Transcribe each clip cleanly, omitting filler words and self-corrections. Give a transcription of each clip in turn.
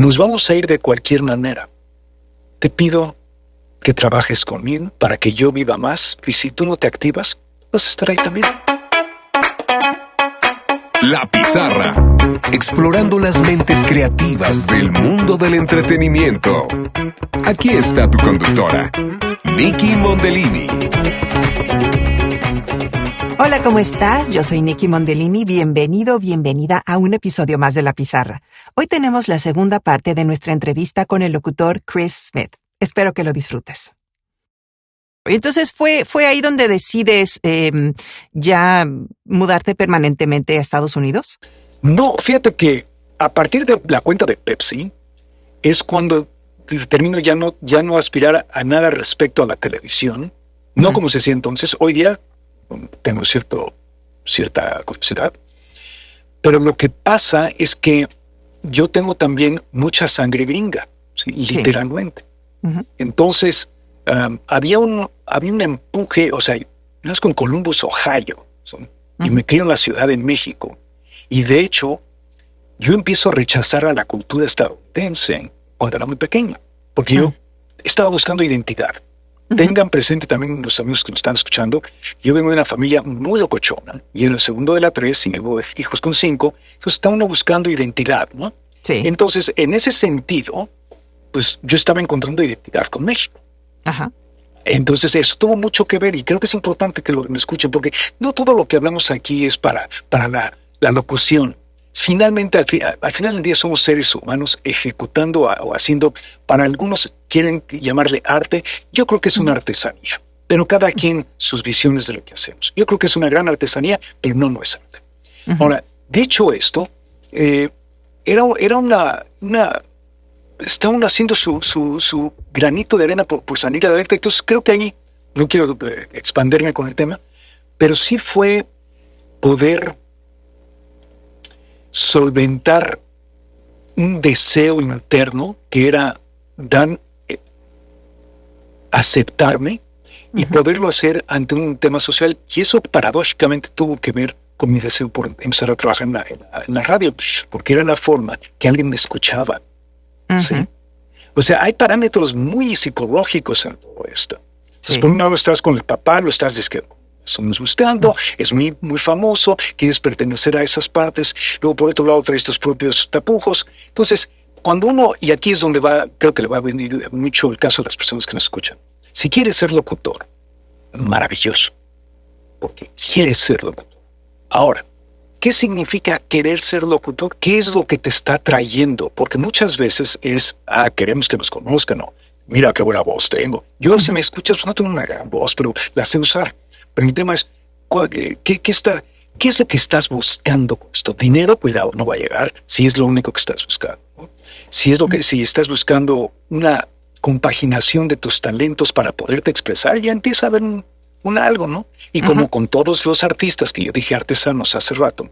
Nos vamos a ir de cualquier manera. Te pido que trabajes conmigo para que yo viva más, y si tú no te activas, vas a estar ahí también. La Pizarra, explorando las mentes creativas del mundo del entretenimiento. Aquí está tu conductora, Nikki Mondellini. Hola, ¿cómo estás? Yo soy Nikki Mondellini. Bienvenida a un episodio más de La Pizarra. Hoy tenemos la segunda parte de nuestra entrevista con el locutor Chris Smith. Espero que lo disfrutes. Entonces, ¿fue ahí donde decides ya mudarte permanentemente a Estados Unidos? No, fíjate que a partir de la cuenta de Pepsi es cuando termino ya no aspirar a nada respecto a la televisión, no como se hacía entonces. Hoy día tengo cierta curiosidad, pero lo que pasa es que yo tengo también mucha sangre gringa, ¿sí? Literalmente. Entonces, había un empuje, o sea, nazco en Columbus, Ohio, y me crié en la Ciudad de México. Y de hecho, yo empiezo a rechazar a la cultura estadounidense cuando era muy pequeño, porque yo estaba buscando identidad. Tengan presente también los amigos que nos están escuchando, yo vengo de una familia muy locochona, y en el segundo de la 3, y hubo hijos con 5, entonces está uno buscando identidad, ¿no? Sí. Entonces, en ese sentido, pues yo estaba encontrando identidad con México. Ajá. Entonces eso tuvo mucho que ver, y creo que es importante que lo escuchen, porque no todo lo que hablamos aquí es para la locución. Finalmente, al final del día somos seres humanos ejecutando o haciendo, para algunos quieren llamarle arte, yo creo que es una artesanía, pero cada quien sus visiones de lo que hacemos. Yo creo que es una gran artesanía, pero no es arte. Ahora, dicho esto, era una estaban haciendo su granito de arena por salir adelante. Entonces creo que ahí, no quiero expandirme con el tema, pero sí fue poder solventar un deseo interno que era aceptarme y poderlo hacer ante un tema social. Y eso paradójicamente tuvo que ver con mi deseo por empezar a trabajar en la radio, porque era la forma que alguien me escuchaba. ¿Sí? O sea, hay parámetros muy psicológicos en todo esto. Entonces, por un lado estás con el papá, lo estás buscando, es muy, muy famoso, quieres pertenecer a esas partes, luego por otro lado traes tus propios tapujos. Entonces, cuando uno, y aquí es donde creo que le va a venir mucho el caso de las personas que nos escuchan, si quieres ser locutor, maravilloso, porque quieres ser locutor. Ahora, ¿qué significa querer ser locutor? ¿Qué es lo que te está trayendo? Porque muchas veces queremos que nos conozcan, ¿no? Mira qué buena voz tengo. Yo, si me escuchas, no tengo una gran voz, pero la sé usar. Pero mi tema es, ¿qué es lo que estás buscando con esto? Dinero, cuidado, no va a llegar si es lo único que estás buscando, ¿no? Si estás buscando una compaginación de tus talentos para poderte expresar, ya empieza a haber un algo, ¿no? Y como con todos los artistas, que yo dije artesanos hace rato,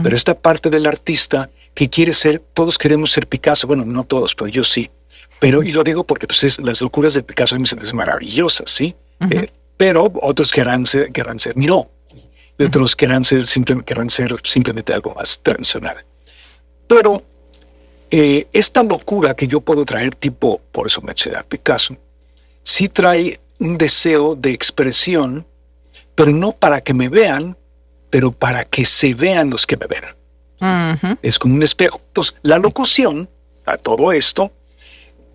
pero esta parte del artista que quiere ser, todos queremos ser Picasso, bueno, no todos, pero yo sí. Pero, y lo digo porque pues, las locuras de Picasso a mí se me hacen maravillosas, ¿sí? Pero otros querrán ser Miró, y otros querrán ser simplemente algo más tradicional. Pero esta locura que yo puedo traer, tipo, por eso me eché a Picasso, sí trae un deseo de expresión, pero no para que me vean, pero para que se vean los que me ven. Es como un espejo. Entonces, la locución a todo esto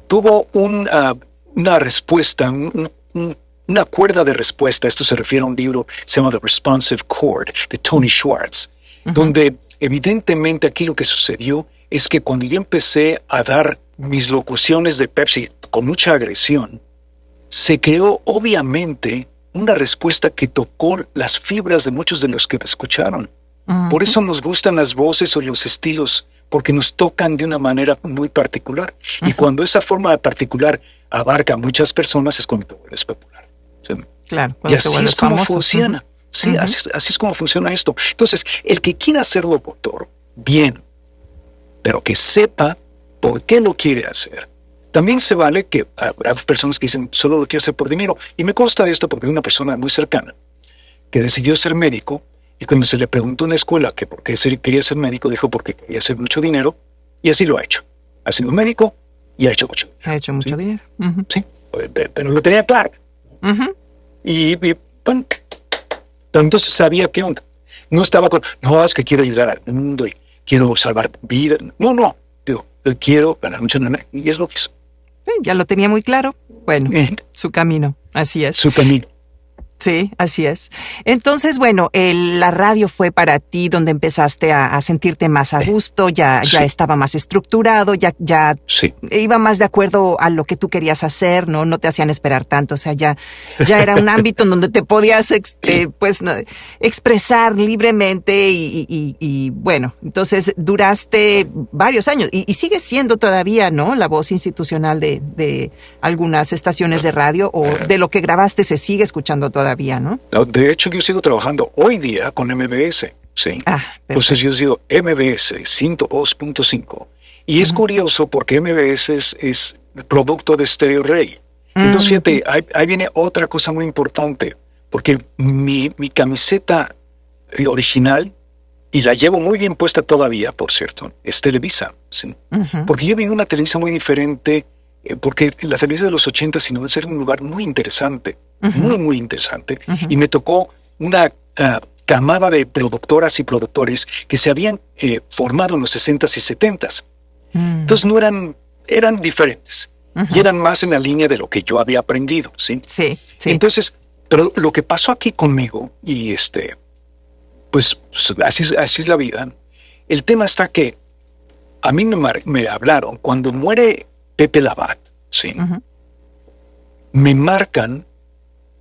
tuvo una respuesta, una cuerda de respuesta. Esto se refiere a un libro que se llama The Responsive Chord, de Tony Schwartz, donde evidentemente aquí lo que sucedió es que cuando yo empecé a dar mis locuciones de Pepsi con mucha agresión, se creó obviamente una respuesta que tocó las fibras de muchos de los que me escucharon. Por eso nos gustan las voces o los estilos, porque nos tocan de una manera muy particular. Y cuando esa forma particular abarca a muchas personas es cuando te vuelves popular. ¿Sí? Claro, y así es como funciona. Sí, así es como funciona esto. Entonces, el que quiera ser locutor, bien, pero que sepa por qué lo quiere hacer. También se vale que habrá personas que dicen, solo lo quiero hacer por dinero. Y me consta de esto porque hay una persona muy cercana que decidió ser médico, y cuando se le preguntó en la escuela que por qué quería ser médico, dijo porque quería hacer mucho dinero, y así lo ha hecho. ha sido médico y ha hecho mucho dinero. Ha hecho mucho ¿sí? dinero. Uh-huh. Sí, pero lo tenía claro. Uh-huh. Y bueno, entonces sabía qué onda. No estaba con, no, es que quiero ayudar al mundo y quiero salvar vidas. No, digo, quiero ganar mucho dinero y es lo que hizo. Ya lo tenía muy claro. Bueno, su camino, así es. Su camino. Sí, así es. Entonces, bueno, la radio fue para ti donde empezaste a sentirte más a gusto, ya estaba más estructurado, ya sí. Iba más de acuerdo a lo que tú querías hacer, no te hacían esperar tanto, o sea, ya era un ámbito en donde te podías expresar libremente y bueno, entonces duraste varios años y sigues siendo todavía, ¿no? La voz institucional de algunas estaciones de radio o de lo que grabaste se sigue escuchando todavía. ¿No? De hecho, yo sigo trabajando hoy día con MBS, ¿sí? Entonces yo sigo MBS 102.5. Y es curioso porque MBS es producto de Stereo Rey. Entonces, fíjate, ahí viene otra cosa muy importante, porque mi camiseta original, y la llevo muy bien puesta todavía, por cierto, es Televisa, ¿sí? Porque yo vi una Televisa muy diferente, porque la Televisa de los 80 sin duda era un lugar muy interesante. Muy, muy interesante. Y me tocó una camada de productoras y productores que se habían formado en los 60s y 70s. Entonces no eran diferentes. Y eran más en la línea de lo que yo había aprendido, ¿sí? Sí. Entonces, pero lo que pasó aquí conmigo, y pues así es la vida. El tema está que a mí me hablaron cuando muere Pepe Labat, ¿sí? Me marcan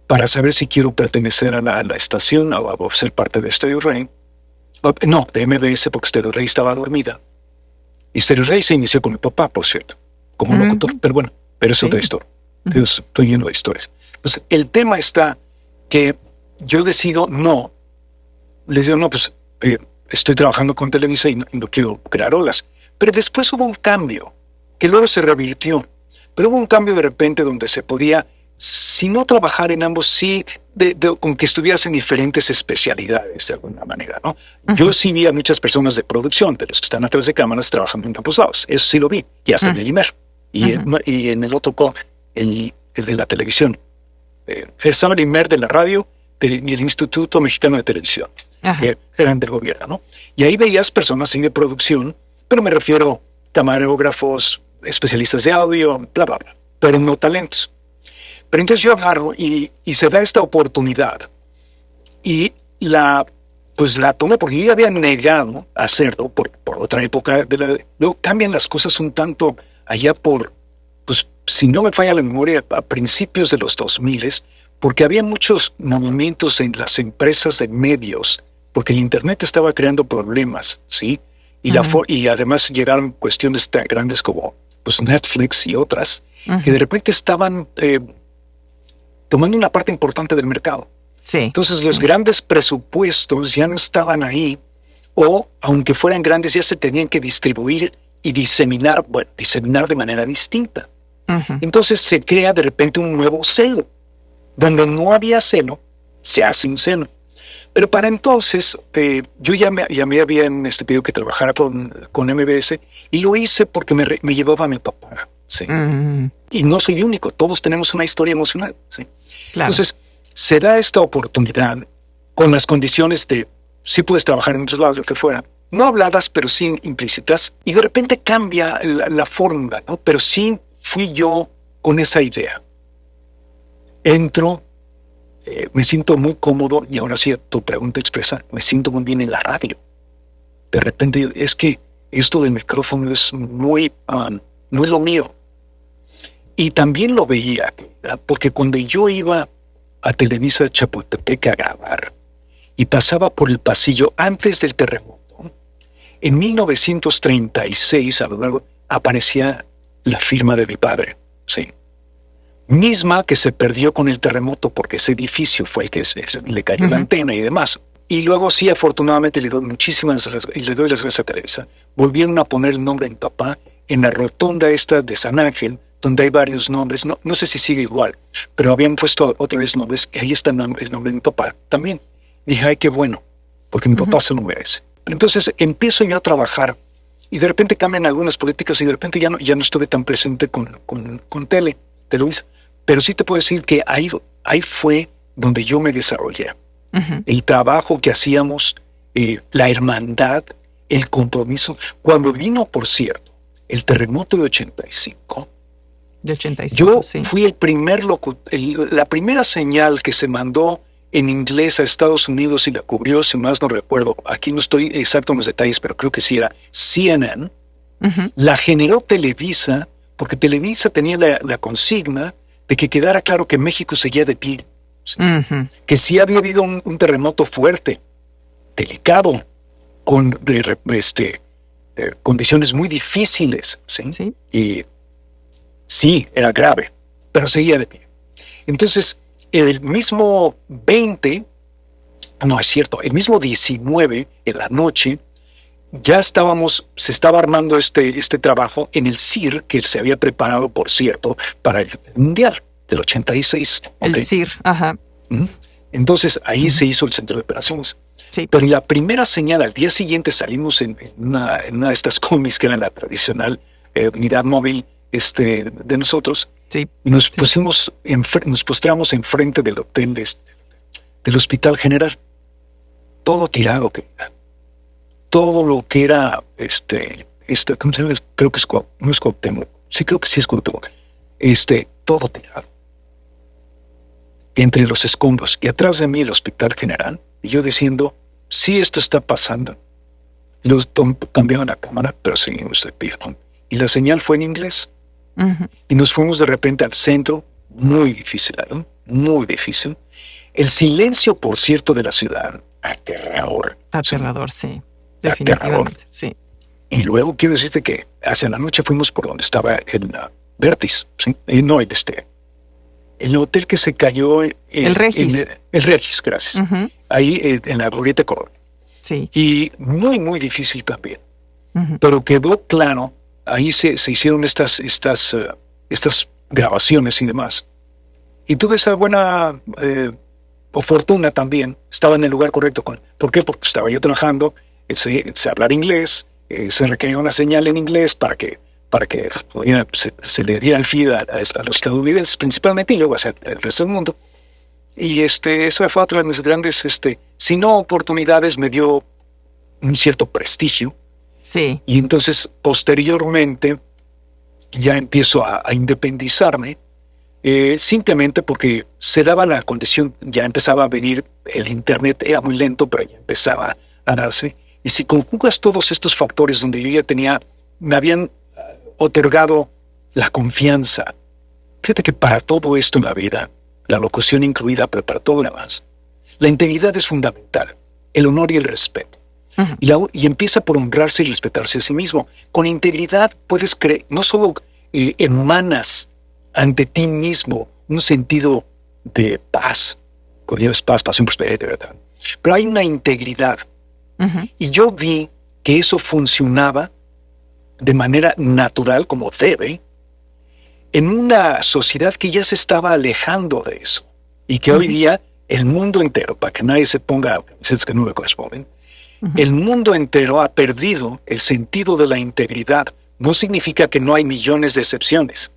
para saber si quiero pertenecer a la estación o ser parte de Stereo Rey. No, de MBS, porque Stereo Rey estaba dormida. Y Stereo Rey se inició con mi papá, por cierto, como locutor. Pero bueno, es otra historia. Estoy lleno de historias. Entonces, el tema está que yo decido no. Les digo, no, pues estoy trabajando con Televisa y no quiero crear olas. Pero después hubo un cambio, que luego se revirtió. Pero hubo un cambio de repente donde se podía, si no trabajar en ambos, sí, con que estuvieras en diferentes especialidades de alguna manera, ¿no? Yo sí vi a muchas personas de producción, de los que están atrás de cámaras, trabajando en ambos lados. Eso sí lo vi, y hasta en el IMER. Y en el otro, el de la televisión. Estaba el IMER de la radio y el Instituto Mexicano de Televisión, que eran del gobierno, ¿no? Y ahí veías personas así de producción, pero me refiero a camarógrafos, especialistas de audio, bla, bla, bla, pero no talentos. Pero entonces yo agarro y se da esta oportunidad y la tomé porque yo ya había negado a hacerlo por otra época. Luego cambian las cosas un tanto allá pues si no me falla la memoria, a principios de los 2000, porque había muchos movimientos en las empresas de medios, porque el Internet estaba creando problemas, ¿sí? Y además llegaron cuestiones tan grandes como pues Netflix y otras, que de repente estaban tomando una parte importante del mercado. Sí. Entonces los grandes presupuestos ya no estaban ahí, o aunque fueran grandes ya se tenían que distribuir y diseminar de manera distinta. Entonces se crea de repente un nuevo seno. Donde no había seno, se hace un seno. Pero para entonces, yo ya me habían pedido que trabajara con MBS, y lo hice porque me llevaba a mi papá. ¿Sí? Y no soy único, todos tenemos una historia emocional. ¿Sí? Claro. Entonces, se da esta oportunidad con las condiciones de sí puedes trabajar en otros lados, lo que fuera. No habladas, pero sí implícitas. Y de repente cambia la fórmula, ¿no? Pero sí fui yo con esa idea. Entro, me siento muy cómodo, y ahora sí, tu pregunta expresa, me siento muy bien en la radio. De repente, es que esto del micrófono es no es lo mío. Y también lo veía, porque cuando yo iba a Televisa Chapultepec a grabar, y pasaba por el pasillo antes del terremoto, en 1936, a lo largo, aparecía la firma de mi padre, sí. Misma que se perdió con el terremoto porque ese edificio fue el que le cayó la antena y demás. Y luego sí, afortunadamente, le doy las gracias a Televisa. Volvieron a poner el nombre de mi papá en la rotonda esta de San Ángel, donde hay varios nombres. No sé si sigue igual, pero habían puesto otra vez nombres, y ahí está el nombre de mi papá también. Dije, ay, qué bueno, porque mi papá se lo merece. Entonces empiezo yo a trabajar Y de repente cambian algunas políticas y de repente ya no estuve tan presente con Televisa. Pero sí te puedo decir que ahí fue donde yo me desarrollé. Ujú. El trabajo que hacíamos, la hermandad, el compromiso. Cuando vino, por cierto, el terremoto de 85, De 85, yo sí. fui el primer la primera señal que se mandó en inglés a Estados Unidos y la cubrió, si más no recuerdo, aquí no estoy exacto en los detalles, pero creo que sí era CNN, Ujú. la generó Televisa, porque Televisa tenía la consigna de que quedara claro que México seguía de pie, Ujú. que sí había habido un terremoto fuerte, delicado, con condiciones muy difíciles, ¿sí? Sí. Y sí, era grave, pero seguía de pie. Entonces, el mismo 20, no es cierto, el mismo 19, en la noche, se estaba armando este trabajo en el CIR, que se había preparado, por cierto, para el Mundial del 86. El ¿ok? CIR, ajá. Entonces, ahí se hizo el centro de operaciones. Sí. Pero en la primera señal, al día siguiente salimos en una de estas combis que era la tradicional unidad móvil de nosotros, Sí. y nos Sí. nos postramos enfrente del hotel del Hospital General. Todo tirado, querida. Todo lo que era ¿cómo se llama? Creo que no es Cuauhtémoc. Sí, creo que sí es Cuauhtémoc. Todo tirado. Entre los escombros. Y atrás de mí el Hospital General. Y yo diciendo, sí, esto está pasando. Los cambiaban la cámara, pero seguimos de pie, ¿no? Y la señal fue en inglés. Ujú. Y nos fuimos de repente al centro. Muy difícil, ¿no? Muy difícil. El silencio, por cierto, de la ciudad. Aterrador. Aterrador, sí. Aterrador. Definitivamente, sí. Y luego quiero decirte que hacia la noche fuimos por donde estaba el Vertis, ¿sí? No, el hotel que se cayó. El Regis. El Regis, gracias. Ujú. Ahí en la Glorieta Corona. Sí. Y muy, muy difícil también. Ujú. Pero quedó claro, ahí se hicieron estas grabaciones y demás. Y tuve esa buena o fortuna también, estaba en el lugar correcto. ¿Por qué? Porque estaba yo trabajando, sé hablar inglés, se requería una señal en inglés para que se le diera el feed a los estadounidenses principalmente y luego hacia el resto del mundo. Y esa fue otra de mis grandes, si no oportunidades, me dio un cierto prestigio. Sí. Y entonces, posteriormente, ya empiezo a independizarme, simplemente porque se daba la condición, ya empezaba a venir el Internet, era muy lento, pero ya empezaba a darse. Y si conjugas todos estos factores donde yo ya me habían otorgado la confianza. Fíjate que para todo esto en la vida, la locución incluida, pero para todo lo demás, la integridad es fundamental, el honor y el respeto. Ujú. Y empieza por honrarse y respetarse a sí mismo. Con integridad puedes creer, no solo emanas ante ti mismo un sentido de paz, cuando llevas paz, pasión, prosperidad, ¿verdad? Pero hay una integridad. Ujú. Y yo vi que eso funcionaba de manera natural, como debe, en una sociedad que ya se estaba alejando de eso. Y que hoy día el mundo entero, para que nadie se ponga camisetas que no le corresponden, el mundo entero ha perdido el sentido de la integridad. No significa que no hay millones de excepciones.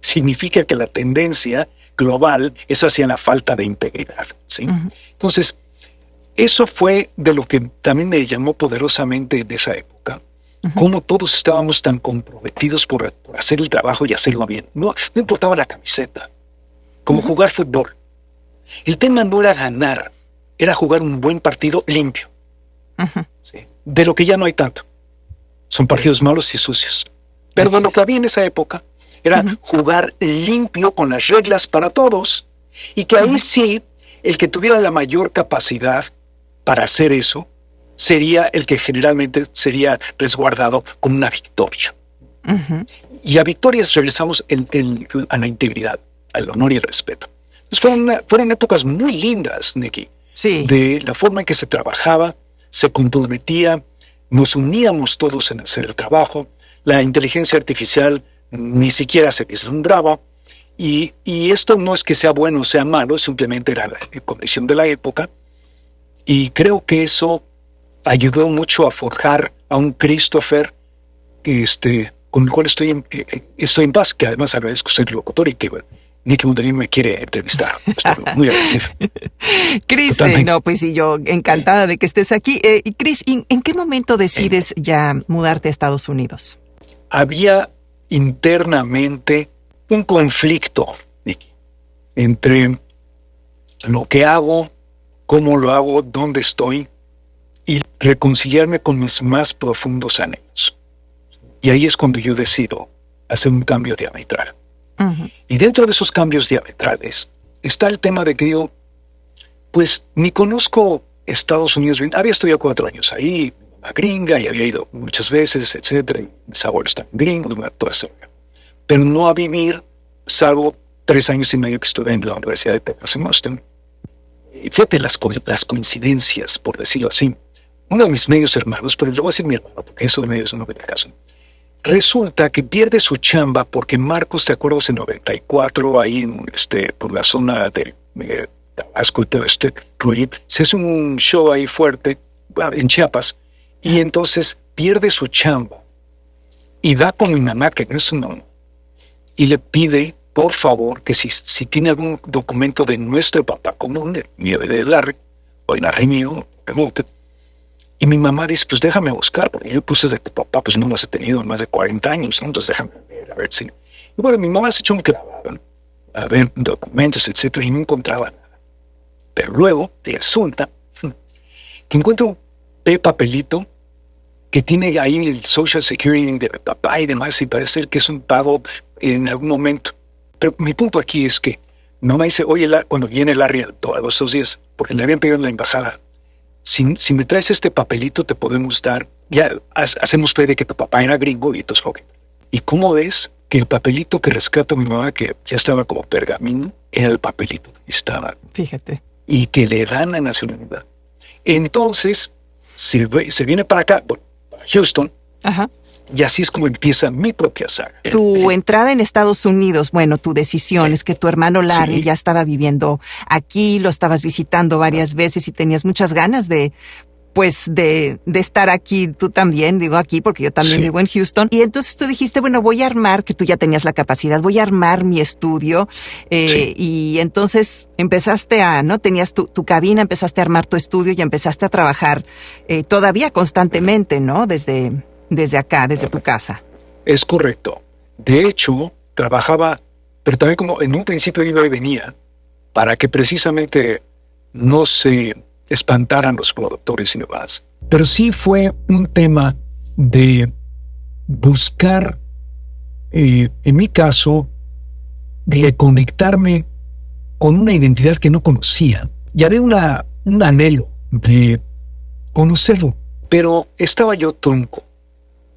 Significa que la tendencia global es hacia la falta de integridad, ¿sí? Entonces, eso fue de lo que también me llamó poderosamente de esa época. Cómo todos estábamos tan comprometidos por hacer el trabajo y hacerlo bien. No importaba la camiseta. Como jugar fútbol. El tema no era ganar, era jugar un buen partido limpio. ¿Sí? De lo que ya no hay tanto. Son partidos malos y sucios. Pero de lo que había en esa época era jugar limpio con las reglas para todos. Y que ahí sí, el que tuviera la mayor capacidad para hacer eso sería el que generalmente sería resguardado con una victoria. Y a victorias regresamos a la integridad, al honor y el respeto. Entonces fueron épocas muy lindas, Nikki, Sí. de la forma en que se trabajaba, se comprometía, nos uníamos todos en hacer el trabajo, la inteligencia artificial ni siquiera se vislumbraba, y esto no es que sea bueno o sea malo, simplemente era la condición de la época, y creo que eso ayudó mucho a forjar a un Christopher con el cual estoy en paz, que además agradezco ser locutor y que Nicky Mondelini me quiere entrevistar. Estoy muy agradecido. Chris, pues sí, yo encantada de que estés aquí. Y Chris, ¿en qué momento decides ya mudarte a Estados Unidos? Había internamente un conflicto, Nicky, entre lo que hago, cómo lo hago, dónde estoy, y reconciliarme con mis más profundos anhelos. Y ahí es cuando yo decido hacer un cambio diametral. Uh-huh. Y dentro de esos cambios diametrales está el tema de que yo, pues, ni conozco Estados Unidos bien. Había estudiado 4 años ahí, a gringa, y había ido muchas veces, etcétera. Y mis abuelos están gringos, toda esa historia. Pero no a vivir, salvo 3 años y medio que estuve en la Universidad de Texas en Austin. Y fíjate las coincidencias, por decirlo así. Uno de mis medios hermanos, pero le voy a decir mi hermano, porque eso de medios no me da caso. Resulta que pierde su chamba porque Marcos, ¿te acuerdas? En 94, ahí por la zona de Tabasco y todo rollo, se hace un show ahí fuerte, en Chiapas, y entonces pierde su chamba y va con mi mamá, que no es su mamá, y le pide, por favor, que si tiene algún documento de nuestro papá, como un de Larry, o en Larry mío, y mi mamá dice, pues déjame buscar, porque yo puse de tu papá, pues no los he tenido en más de 40 años, ¿no? Entonces déjame ver, a ver si... Y bueno, mi mamá se echó un clavado, a ver documentos, etcétera, y no encontraba nada. Pero luego resulta que encuentro un papelito que tiene ahí el Social Security de papá y demás, y parece ser que es un pago en algún momento. Pero mi punto aquí es que mi mamá dice, oye, cuando viene Larry a los 2 días, porque le habían pedido en la embajada, si me traes este papelito te podemos dar, ya hacemos fe de que tu papá era gringo y entonces, ok. ¿Y cómo ves que el papelito que rescata mi mamá, que ya estaba como pergamino, era el papelito que estaba? Fíjate. Y que le dan la nacionalidad. Entonces, se viene para acá, para Houston. Ajá. Y así es como empieza mi propia saga. Tu entrada en Estados Unidos, bueno, tu decisión es que tu hermano Larry ya estaba viviendo aquí, lo estabas visitando varias veces y tenías muchas ganas de estar aquí, tú también, digo aquí porque yo también vivo en Houston. Y entonces tú dijiste, bueno, voy a armar, que tú ya tenías la capacidad, voy a armar mi estudio. Y entonces empezaste tenías tu cabina, empezaste a armar tu estudio y empezaste a trabajar todavía constantemente, ¿no? Desde acá, desde tu casa. Es correcto. De hecho, trabajaba, pero también como en un principio iba y venía, para que precisamente no se espantaran los productores y demás. Pero sí fue un tema de buscar, en mi caso, de conectarme con una identidad que no conocía. Y había un anhelo de conocerlo, pero estaba yo tronco.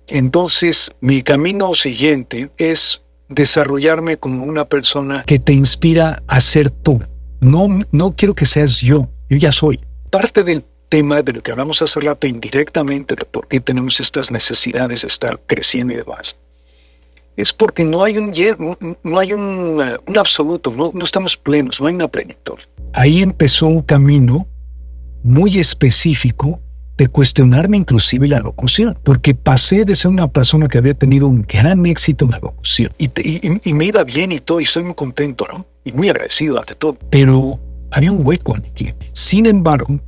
Entonces, mi camino siguiente es desarrollarme como una persona que te inspira a ser tú. No quiero que seas yo ya soy. Parte del tema de lo que hablamos hace rato indirectamente, de por qué tenemos estas necesidades de estar creciendo y demás, es porque no hay un absoluto, no estamos plenos, no hay una plenitud. Ahí empezó un camino muy específico de cuestionarme inclusive la locución, porque pasé de ser una persona que había tenido un gran éxito en la locución y me iba bien y todo, y estoy muy contento, ¿no? Y muy agradecido ante todo, pero había un hueco aquí. Sin embargo,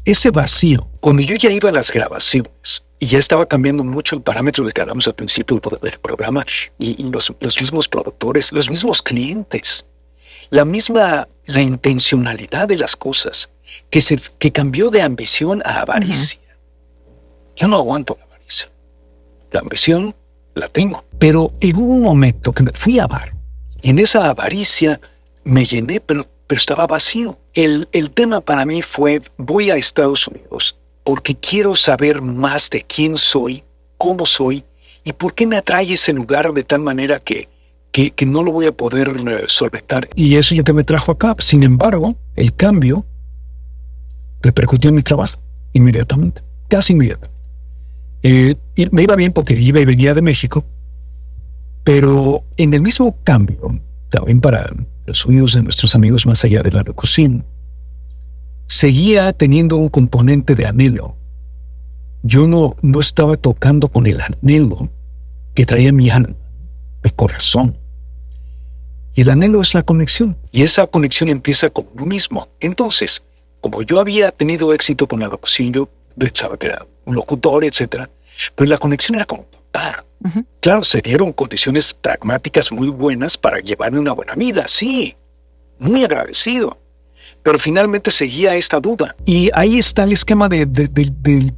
ese vacío, cuando yo ya iba a las grabaciones y ya estaba cambiando mucho el parámetro del que hablamos al principio del programa, y los mismos productores, los mismos clientes, la intencionalidad de las cosas, que cambió de ambición a avaricia. Uh-huh. Yo no aguanto la avaricia. La ambición la tengo. Pero en un momento que me fui a bar, y en esa avaricia me llené, pero estaba vacío. El tema para mí fue, voy a Estados Unidos porque quiero saber más de quién soy, cómo soy, y por qué me atrae ese lugar de tal manera que no lo voy a poder solventar. Y eso ya que me trajo acá. Sin embargo, el cambio repercutió en mi trabajo inmediatamente, casi inmediatamente. Y me iba bien porque iba y venía de México, pero en el mismo cambio, también para los oídos de nuestros amigos más allá de la locución, seguía teniendo un componente de anhelo yo no estaba tocando con el anhelo que traía mi alma, mi corazón. Y el anhelo es la conexión. Y esa conexión empieza con uno mismo. Entonces, como yo había tenido éxito con la locución, yo pensaba que era un locutor, etcétera, pero la conexión era con papá. Uh-huh. Claro, se dieron condiciones pragmáticas muy buenas para llevarme una buena vida, sí, muy agradecido. Pero finalmente seguía esta duda. Y ahí está el esquema del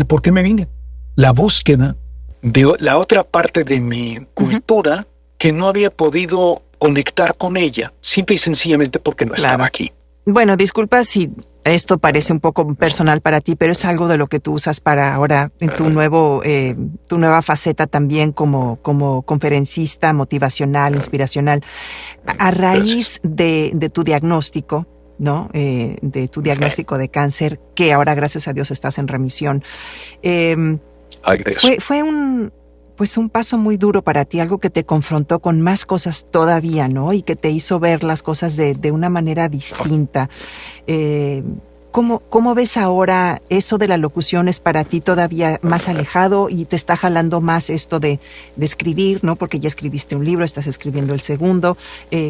por qué me vine. La búsqueda de la otra parte de mi cultura, uh-huh, que no había podido conectar con ella, simple y sencillamente porque no estaba aquí. Bueno, disculpa si esto parece un poco personal para ti, pero es algo de lo que tú usas para ahora en tu nueva faceta también como conferencista motivacional, inspiracional. A raíz de tu diagnóstico, ¿no? De tu diagnóstico de cáncer, que ahora, gracias a Dios, estás en remisión. Fue un paso muy duro para ti, algo que te confrontó con más cosas todavía, ¿no? Y que te hizo ver las cosas de una manera distinta. ¿Cómo ves ahora eso de la locución? ¿Es para ti todavía más alejado y te está jalando más esto de escribir, ¿no? Porque ya escribiste un libro, estás escribiendo el segundo.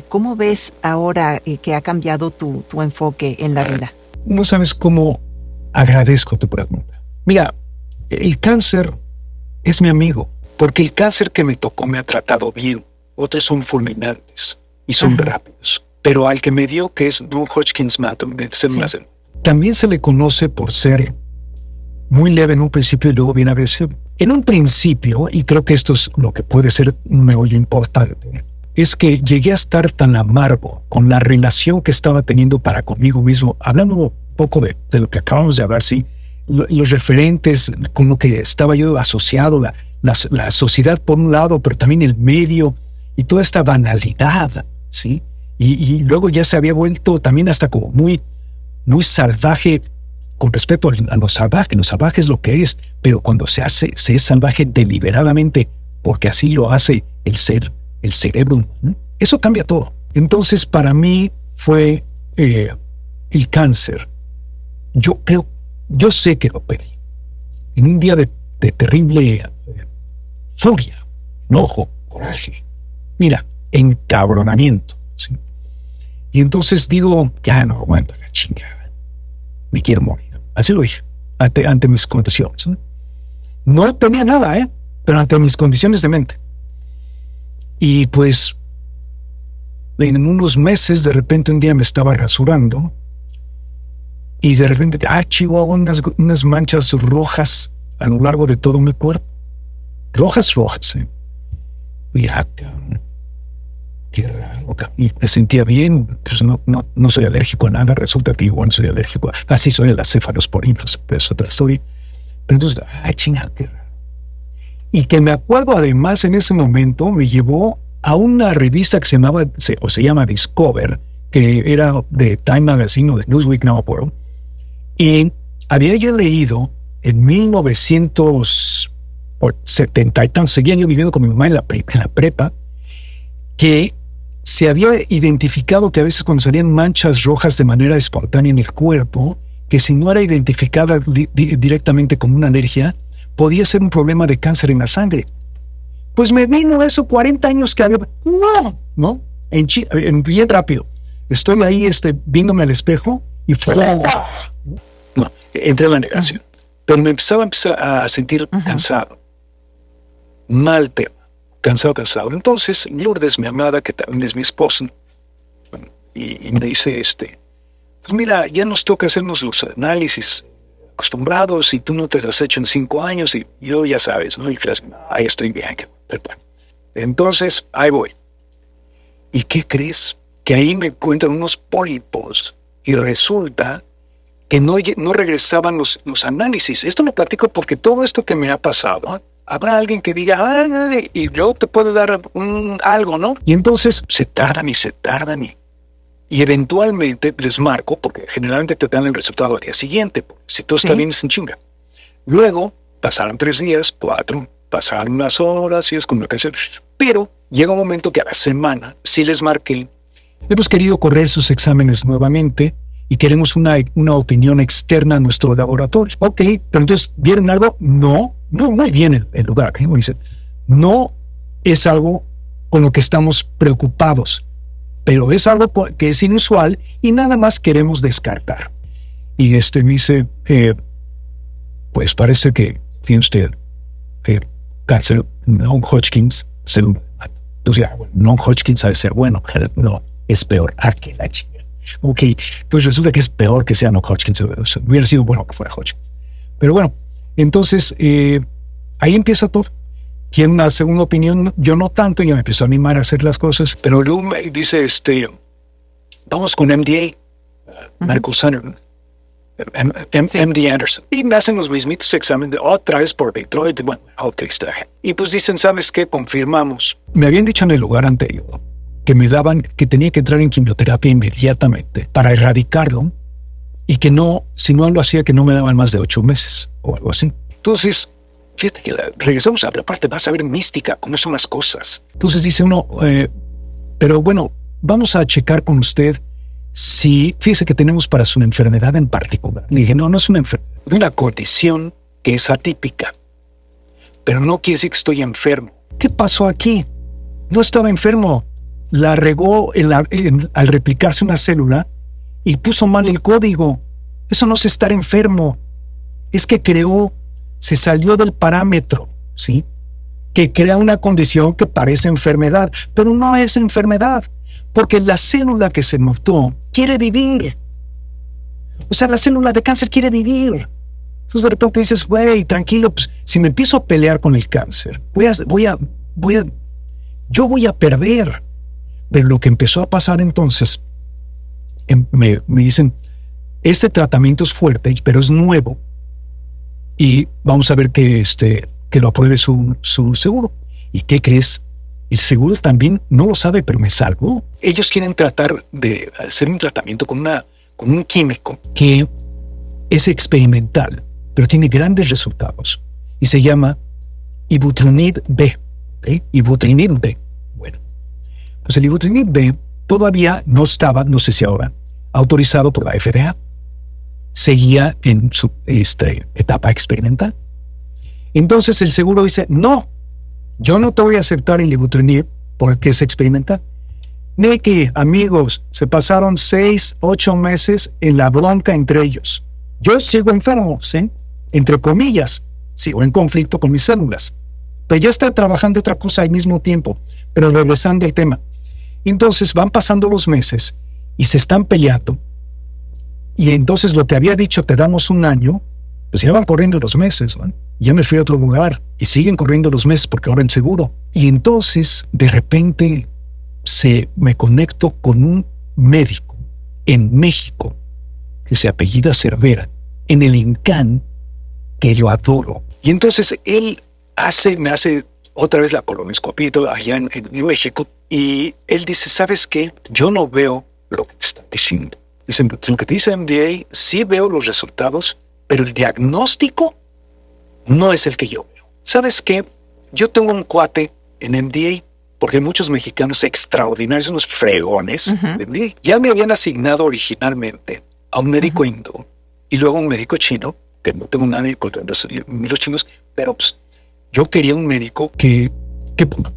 ¿Cómo ves ahora que ha cambiado tu enfoque en la vida? No sabes cómo agradezco tu pregunta. Mira, el cáncer es mi amigo. Porque el cáncer que me tocó me ha tratado bien. Otros son fulminantes y son rápidos. Pero al que me dio, que es Non-Hodgkin's lymphoma, también se le conoce por ser muy leve en un principio y luego bien agresivo. En un principio, y creo que esto es lo que puede ser un meollo importante, es que llegué a estar tan amargo con la relación que estaba teniendo para conmigo mismo, hablando un poco de lo que acabamos de hablar, sí, los referentes con lo que estaba yo asociado, la sociedad por un lado, pero también el medio y toda esta banalidad, ¿sí? Y luego ya se había vuelto también hasta como muy, muy salvaje con respecto a lo salvaje. Lo salvaje es lo que es, pero cuando se es salvaje deliberadamente, porque así lo hace el cerebro humano, eso cambia todo. Entonces, para mí fue el cáncer. Yo sé que lo pedí. En un día de terrible furia, enojo, coraje, mira, encabronamiento, ¿sí? Y entonces digo, ya no aguanta la chingada, me quiero morir. Así lo dije, ante mis condiciones, ¿no? No tenía nada, pero ante mis condiciones de mente. Y pues, en unos meses, de repente un día me estaba rasurando y de repente, chihuahua, unas manchas rojas a lo largo de todo mi cuerpo. Rojas, Y qué raro. Y me sentía bien, pues no soy alérgico a nada. Resulta que igual soy alérgico. Así soy a las cefalosporinas, pero es otra historia. Pero entonces, chingada, qué raro. Y que me acuerdo además en ese momento me llevó a una revista que se llama Discover, que era de Time Magazine o de Newsweek Now World. Y había yo leído en 1970 y tantos, seguía yo viviendo con mi mamá en la prepa, que se había identificado que a veces cuando salían manchas rojas de manera espontánea en el cuerpo, que si no era identificada directamente como una alergia, podía ser un problema de cáncer en la sangre. Pues me vino eso 40 años que había... ¿No? Bien rápido. Estoy ahí viéndome al espejo y... No, entré en la negación. Pero me empezaba a sentir cansado. Mal tema. Cansado. Entonces, Lourdes, mi amada, que también es mi esposa, y me dice, pues mira, ya nos toca hacernos los análisis acostumbrados y tú no te los has hecho en 5 años y yo ya sabes, ¿no? Y ahí estoy bien. Perdón. Entonces, ahí voy. ¿Y qué crees? Que ahí me encuentran unos pólipos y resulta que no regresaban los análisis. Esto lo platico porque todo esto que me ha pasado, habrá alguien que diga, y yo te puedo dar algo, ¿no? Y entonces se tardan y eventualmente les marco, porque generalmente te dan el resultado al día siguiente, si todo está bien es en chinga. Luego pasaron 3 días, 4, pasaron unas horas y es como lo que hacer. Pero llega un momento que a la semana sí les marqué. Hemos querido correr sus exámenes nuevamente y queremos una opinión externa a nuestro laboratorio. Ok, pero entonces, ¿vieron algo? No hay bien el lugar. Dice, no es algo con lo que estamos preocupados, pero es algo que es inusual y nada más queremos descartar. Y me dice, pues parece que tiene usted cáncer non-Hodgkins. Entonces, bueno, non-Hodgkins ha de ser bueno. No, es peor. Que la chica. Ok, entonces resulta que es peor que sea non-Hodgkins. Hubiera sido bueno que fuera Hodgkins. Pero bueno, entonces ahí empieza todo. Tiene una segunda opinión, yo no tanto, ya me empezó a animar a hacer las cosas, pero luego me dice, vamos con MDA, Medical Center, MD Anderson, y me hacen los mismitos exámenes otra vez por Detroit. Bueno, ok, está. Y pues dicen, ¿sabes qué? Confirmamos. Me habían dicho en el lugar anterior que tenía que entrar en quimioterapia inmediatamente para erradicarlo y que no, si no lo hacía, que no me daban más de 8 meses o algo así. Entonces, fíjate que regresamos a la parte, vas a ver mística, cómo son las cosas. Entonces dice uno, pero bueno, vamos a checar con usted si, fíjese que tenemos para su enfermedad en particular. Le dije, no es una enfermedad, es una condición que es atípica, pero no quiere decir que estoy enfermo. ¿Qué pasó aquí? No estaba enfermo. La regó al replicarse una célula y puso mal el código. Eso no es estar enfermo. Es que se salió del parámetro, ¿sí? Que crea una condición que parece enfermedad, pero no es enfermedad, porque la célula que se mutó quiere vivir. O sea, la célula de cáncer quiere vivir. Entonces de repente dices, güey, tranquilo, pues, si me empiezo a pelear con el cáncer, yo voy a perder. Pero lo que empezó a pasar entonces, me dicen, este tratamiento es fuerte, pero es nuevo, y vamos a ver que lo apruebe su seguro. ¿Y qué crees? El seguro también no lo sabe, pero me salvó. Ellos quieren tratar de hacer un tratamiento con un químico que es experimental, pero tiene grandes resultados, y se llama Ibutrenib B. ¿Okay? Ibutrenib B. Bueno, pues el Ibutrenib B todavía no estaba, no sé si ahora, autorizado por la FDA. Seguía en su etapa experimental. Entonces el seguro dice, no, yo no te voy a aceptar el Ibutrenib porque es experimental. Ni que, amigos, se pasaron 6, 8 meses en la bronca entre ellos. Yo sigo enfermo, ¿sí? Entre comillas, sigo en conflicto con mis células. Pero ya está trabajando otra cosa al mismo tiempo. Pero regresando al tema. Entonces van pasando los meses y se están peleando. Y entonces lo que había dicho, te damos 1 año, pues ya van corriendo los meses, ¿no? Ya me fui a otro lugar y siguen corriendo los meses porque ahora el seguro. Y entonces de repente me conecto con un médico en México que se apellida Cervera, en el INCAN, que yo adoro. Y entonces él me hace otra vez la colonoscopia allá en México, y él dice, ¿sabes qué? Yo no veo lo que te están diciendo. Dice, lo que te dice MDA, sí veo los resultados, pero el diagnóstico no es el que yo veo. ¿Sabes qué? Yo tengo un cuate en MDA, porque hay muchos mexicanos extraordinarios, unos fregones. Uh-huh. Ya me habían asignado originalmente a un médico uh-huh. hindú y luego a un médico chino, que no tengo nada contra los chinos, pero pues, yo quería un médico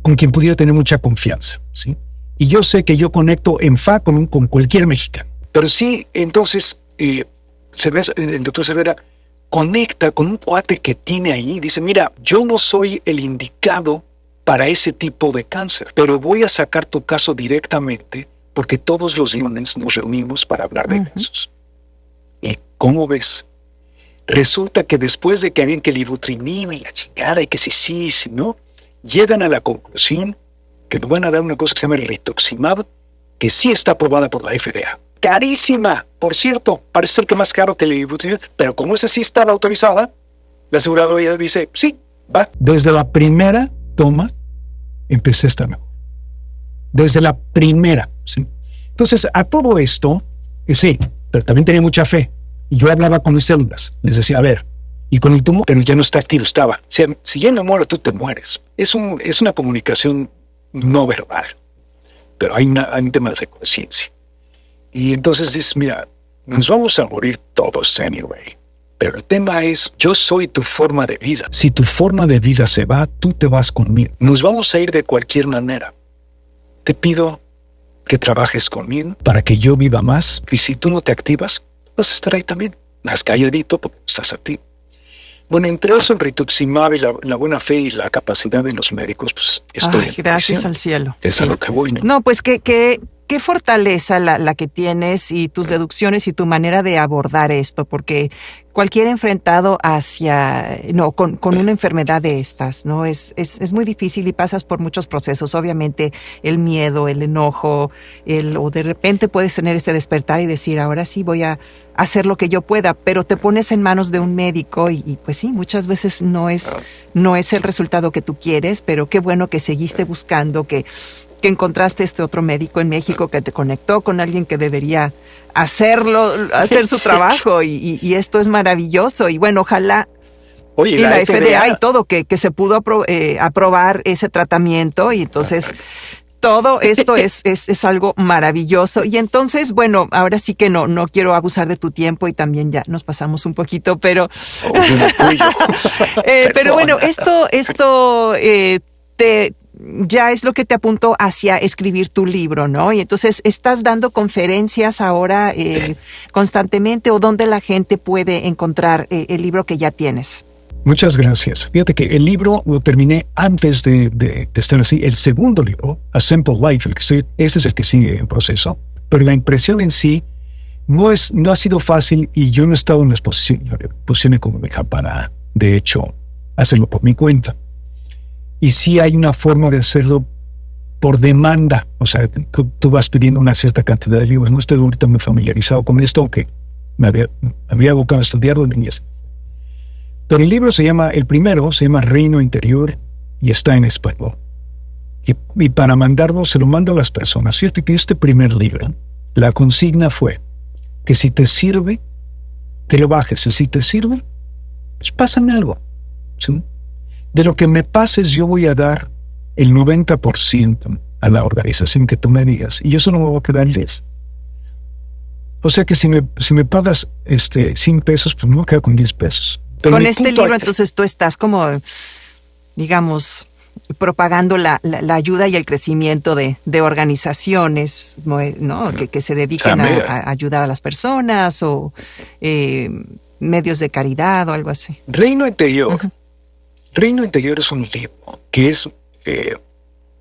con quien pudiera tener mucha confianza, ¿sí? Y yo sé que yo conecto en FA con cualquier mexicano. Pero sí, entonces, el doctor Cervera conecta con un cuate que tiene ahí. Dice, mira, yo no soy el indicado para ese tipo de cáncer, pero voy a sacar tu caso directamente porque todos los lunes nos reunimos para hablar de casos. ¿Y cómo ves? Resulta que después de que habían que el Ibutrenib y la chingada y que sí, no, llegan a la conclusión que nos van a dar una cosa que se llama el rituximab, que sí está aprobada por la FDA. Carísima, por cierto, parece ser que más caro que el Ibutrenib, pero como esa sí estaba autorizada, la aseguradora dice, sí, va. Desde la primera toma, empecé a estar mejor. Desde la primera, ¿sí? Entonces, a todo esto, sí, pero también tenía mucha fe. Y yo hablaba con mis células, les decía, a ver, y con el tumor, pero ya no está activo, estaba. O sea, si yo me muero, tú te mueres. Es una comunicación no verbal, pero hay un tema de conciencia. Y entonces dices, mira, Nos vamos a morir todos anyway. Pero el tema es, yo soy tu forma de vida. Si tu forma de vida se va, tú te vas conmigo. Nos vamos a ir de cualquier manera. Te pido que trabajes conmigo para que yo viva más. Y si tú no te activas, vas a estar ahí también. Más calladito porque estás activo. Bueno, entre eso el rituximab y la buena fe y la capacidad de los médicos, pues estoy en gracias al cielo. Es a lo que voy, ¿no? No, pues qué fortaleza la que tienes y tus deducciones y tu manera de abordar esto, porque cualquier enfrentado con una enfermedad de estas, ¿no? Es muy difícil y pasas por muchos procesos. Obviamente el miedo, el enojo, o de repente puedes tener este despertar y decir, ahora sí voy a hacer lo que yo pueda, pero te pones en manos de un médico y pues sí, muchas veces no es el resultado que tú quieres, pero qué bueno que seguiste buscando, que encontraste este otro médico en México que te conectó con alguien que debería hacer su trabajo y esto es maravilloso y bueno, ojalá. Oye, y la FDA y todo, que se pudo aprobar ese tratamiento y entonces todo esto es algo maravilloso. Y entonces, bueno, ahora sí que no quiero abusar de tu tiempo y también ya nos pasamos un poquito, pero pero bueno, esto ya es lo que te apuntó hacia escribir tu libro, ¿no? Y entonces, ¿estás dando conferencias ahora constantemente o dónde la gente puede encontrar el libro que ya tienes? Muchas gracias. Fíjate que el libro lo terminé antes de estar así. El segundo libro, A Simple Life, ese es el que sigue en proceso. Pero la impresión en sí no ha sido fácil y yo no he estado en la posición económica para, de hecho, hacerlo por mi cuenta. Y sí hay una forma de hacerlo por demanda. O sea, tú vas pidiendo una cierta cantidad de libros. No estoy ahorita muy familiarizado con esto, aunque me había abocado a estudiarlo en inglés. Pero el libro el primero se llama Reino Interior y está en español. Y para mandarlo, se lo mando a las personas. Fíjate que este primer libro, la consigna fue que si te sirve, que lo bajes. Y si te sirve, pues pásame algo. ¿Sí? De lo que me pases, yo voy a dar el 90% a la organización que tú me digas. Y yo solo me voy a quedar 10. O sea que si me pagas 100 pesos, pues me voy a quedar con 10 pesos. Pero con este libro, entonces tú estás como, digamos, propagando la ayuda y el crecimiento de organizaciones, ¿no? Que se dediquen a ayudar a las personas o medios de caridad o algo así. Reino Interior. Uh-huh. Reino Interior es un libro que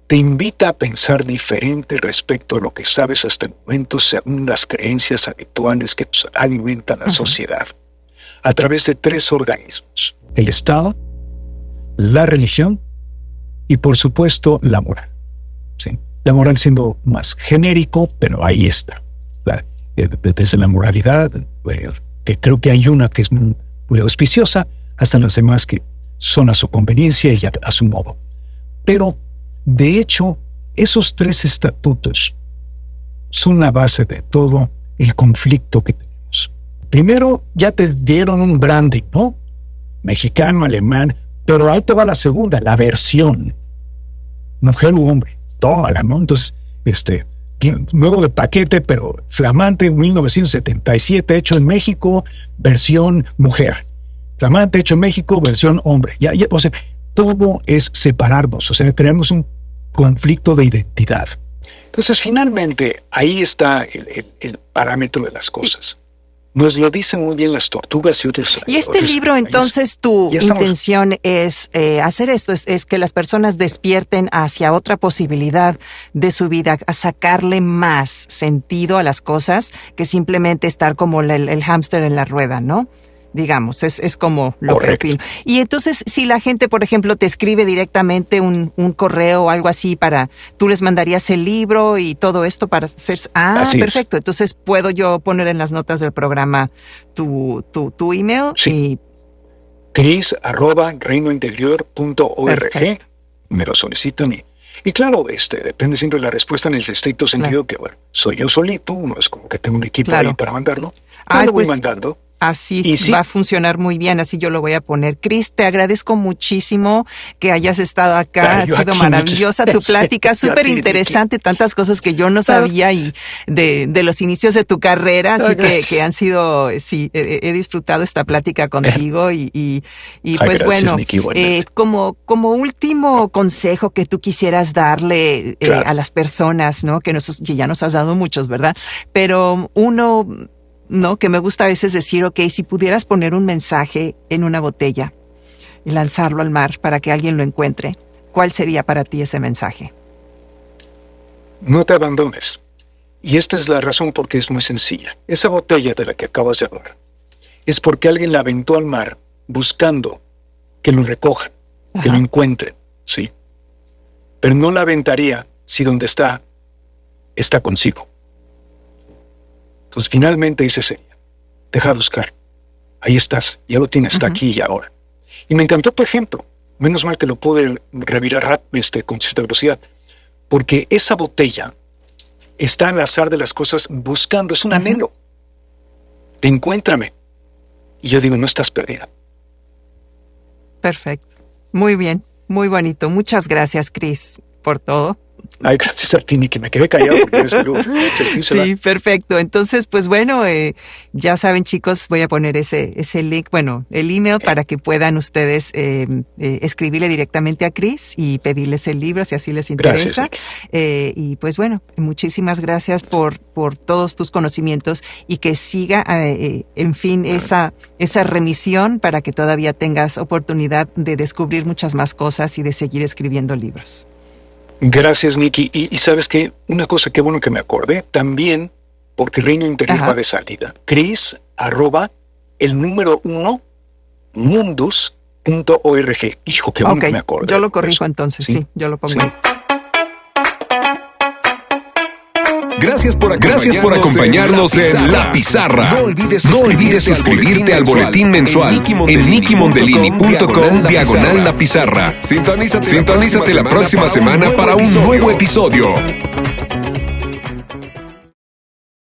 te invita a pensar diferente respecto a lo que sabes hasta el momento según las creencias habituales que alimentan la sociedad a través de 3 organismos: el Estado, la religión y por supuesto la moral. ¿Sí? La moral siendo más genérico, pero ahí está. Desde la moralidad, que creo que hay una que es muy auspiciosa, hasta las demás que son a su conveniencia y a su modo. Pero, de hecho, esos 3 estatutos son la base de todo el conflicto que tenemos. Primero, ya te dieron un branding, ¿no? Mexicano, alemán, pero ahí te va la segunda, la versión. Mujer u hombre, toda, ¿no? Entonces, nuevo de paquete, pero flamante, 1977, hecho en México, versión mujer. Flamante, hecho en México, versión hombre. O sea, todo es separarnos, o sea, creamos un conflicto de identidad. Entonces, finalmente, ahí está el parámetro de las cosas. Nos lo dicen muy bien las tortugas y otros. Y este libro, entonces, tu intención es hacer esto, es que las personas despierten hacia otra posibilidad de su vida, a sacarle más sentido a las cosas que simplemente estar como el hámster en la rueda, ¿no? Digamos, es como lo Correcto. que opino. Y entonces, si la gente, por ejemplo, te escribe directamente un correo o algo así tú les mandarías el libro y todo esto para hacer... Así perfecto. es. Entonces, ¿puedo yo poner en las notas del programa tu email? Sí. Chris@reinointerior.org. Perfecto. Me lo solicitan y claro, depende siempre de la respuesta en el estricto sentido que, bueno, soy yo solito, no es como que tengo un equipo ahí para mandarlo. Lo voy mandando. Así sí, va a funcionar muy bien, así yo lo voy a poner. Cris, te agradezco muchísimo que hayas estado acá, ha sido maravillosa tu plática, súper interesante, tantas cosas que yo no sabía y de los inicios de tu carrera, así que han sido, sí, he disfrutado esta plática contigo y pues gracias, bueno, Nikki, como último consejo que tú quisieras darle a las personas, ¿no? Que ya nos has dado muchos, ¿verdad? Pero uno... ¿no? Que me gusta a veces decir, ok, si pudieras poner un mensaje en una botella y lanzarlo al mar para que alguien lo encuentre, ¿cuál sería para ti ese mensaje? No te abandones. Y esta es la razón porque es muy sencilla. Esa botella de la que acabas de hablar es porque alguien la aventó al mar buscando que lo recojan, que lo encuentren, ¿sí? Pero no la aventaría si donde está consigo. Entonces finalmente dice ella, deja de buscar. Ahí estás, ya lo tienes, está aquí y ahora. Y me encantó tu ejemplo. Menos mal que lo pude revirar con cierta velocidad. Porque esa botella está al azar de las cosas buscando, es un anhelo. Te encuéntrame. Y yo digo, no estás perdida. Perfecto. Muy bien, muy bonito. Muchas gracias, Cris, por todo. Ay, gracias a ti, Nikki, me quedé callado porque eres Sí, perfecto. Entonces, pues bueno, ya saben, chicos, voy a poner ese link, bueno, el email para que puedan ustedes escribirle directamente a Cris y pedirles el libro si así les interesa. Y pues bueno, muchísimas gracias por todos tus conocimientos y que siga, en fin, esa remisión para que todavía tengas oportunidad de descubrir muchas más cosas y de seguir escribiendo libros. Gracias, Nikki. Y ¿sabes qué? Una cosa que bueno que me acordé, también, porque Reino Interior va de salida. Cris, @1 mundus.org. Hijo, qué bueno que me acordé. Yo lo corrijo entonces, sí, yo lo pongo ahí. Gracias por acompañarnos en La Pizarra. No olvides suscribirte al boletín mensual en nikimondelini.com/La Pizarra. Sintonízate la próxima semana para un nuevo episodio.